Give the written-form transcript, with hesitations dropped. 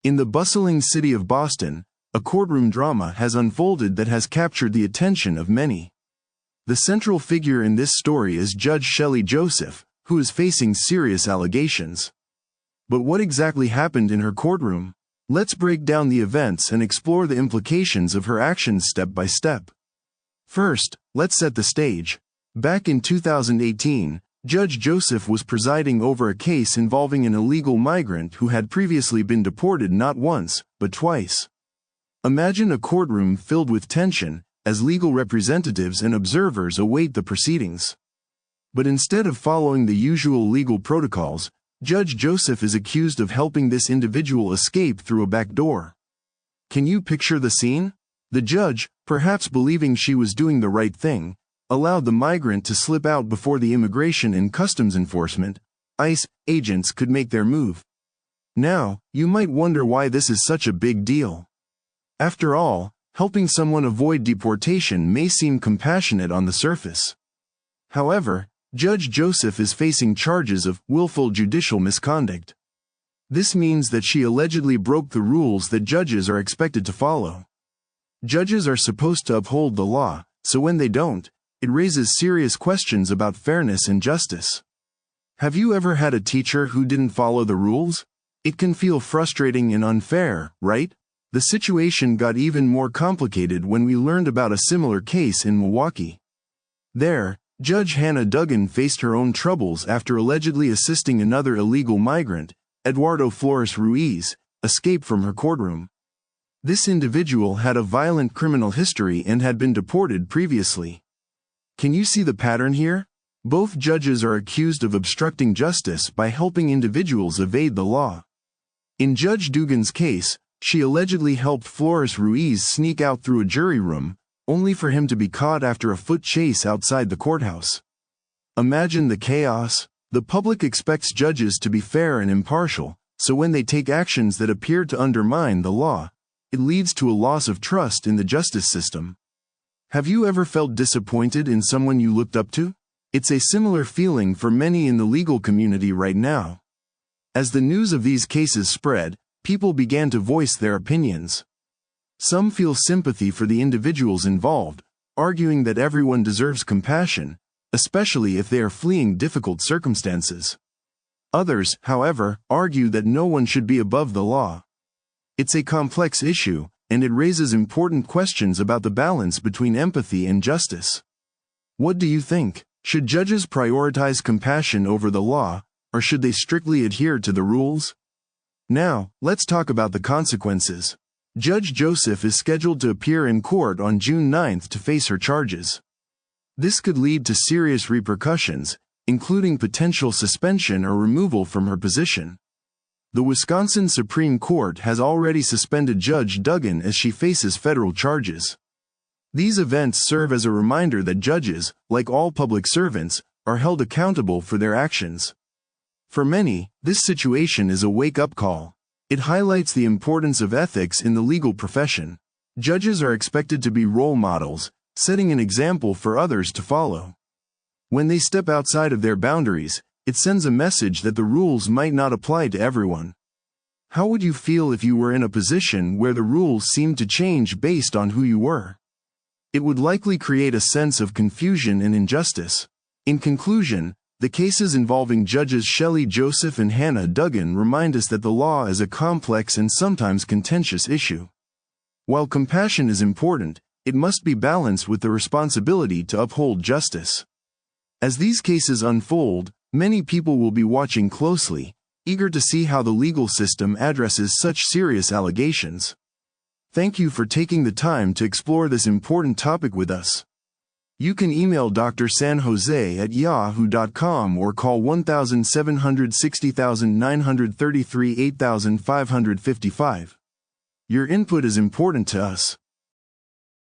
In the bustling city of Boston, a courtroom drama has unfolded that has captured the attention of many. The central figure in this story is Judge Shelley Joseph, who is facing serious allegations. But what exactly happened in her courtroom? Let's break down the events and explore the implications of her actions step by step. First, let's set the stage. Back in 2018, Judge Joseph was presiding over a case involving an illegal migrant who had previously been deported not once, but twice. Imagine a courtroom filled with tension, as legal representatives and observers await the proceedings. But instead of following the usual legal protocols, Judge Joseph is accused of helping this individual escape through a back door. Can you picture the scene? The judge, perhaps believing she was doing the right thing, allowed the migrant to slip out before the Immigration and Customs Enforcement, ICE, agents could make their move. Now, you might wonder why this is such a big deal. After all, helping someone avoid deportation may seem compassionate on the surface. However, Judge Joseph is facing charges of willful judicial misconduct. This means that she allegedly broke the rules that judges are expected to follow. Judges are supposed to uphold the law, so when they don't, it raises serious questions about fairness and justice. Have you ever had a teacher who didn't follow the rules? It can feel frustrating and unfair, right? The situation got even more complicated when we learned about a similar case in Milwaukee. There, Judge Hannah Duggan faced her own troubles after allegedly assisting another illegal migrant, Eduardo Flores Ruiz, escape from her courtroom. This individual had a violent criminal history and had been deported previously. Can you see the pattern here? Both judges are accused of obstructing justice by helping individuals evade the law. In Judge Duggan's case, she allegedly helped Flores Ruiz sneak out through a jury room, only for him to be caught after a foot chase outside the courthouse. Imagine the chaos. The public expects judges to be fair and impartial, so when they take actions that appear to undermine the law, it leads to a loss of trust in the justice system. Have you ever felt disappointed in someone you looked up to? It's a similar feeling for many in the legal community right now. As the news of these cases spread, people began to voice their opinions. Some feel sympathy for the individuals involved, arguing that everyone deserves compassion, especially if they are fleeing difficult circumstances. Others, however, argue that no one should be above the law. It's a complex issue, and it raises important questions about the balance between empathy and justice. What do you think? Should judges prioritize compassion over the law, or should they strictly adhere to the rules? Now, let's talk about the consequences. Judge Joseph is scheduled to appear in court on June 9 to face her charges. This could lead to serious repercussions, including potential suspension or removal from her position. The Wisconsin Supreme Court has already suspended Judge Duggan as she faces federal charges. These events serve as a reminder that judges, like all public servants, are held accountable for their actions. For many, this situation is a wake-up call. It highlights the importance of ethics in the legal profession. Judges are expected to be role models, setting an example for others to follow. When they step outside of their boundaries, it sends a message that the rules might not apply to everyone. How would you feel if you were in a position where the rules seemed to change based on who you were? It would likely create a sense of confusion and injustice. In conclusion, the cases involving Judges Shelley Joseph and Hannah Duggan remind us that the law is a complex and sometimes contentious issue. While compassion is important, it must be balanced with the responsibility to uphold justice. As these cases unfold, many people will be watching closely, eager to see how the legal system addresses such serious allegations. Thank you for taking the time to explore this important topic with us. You can email Dr. San Jose at yahoo.com or call 1-760-933-8555. Your input is important to us.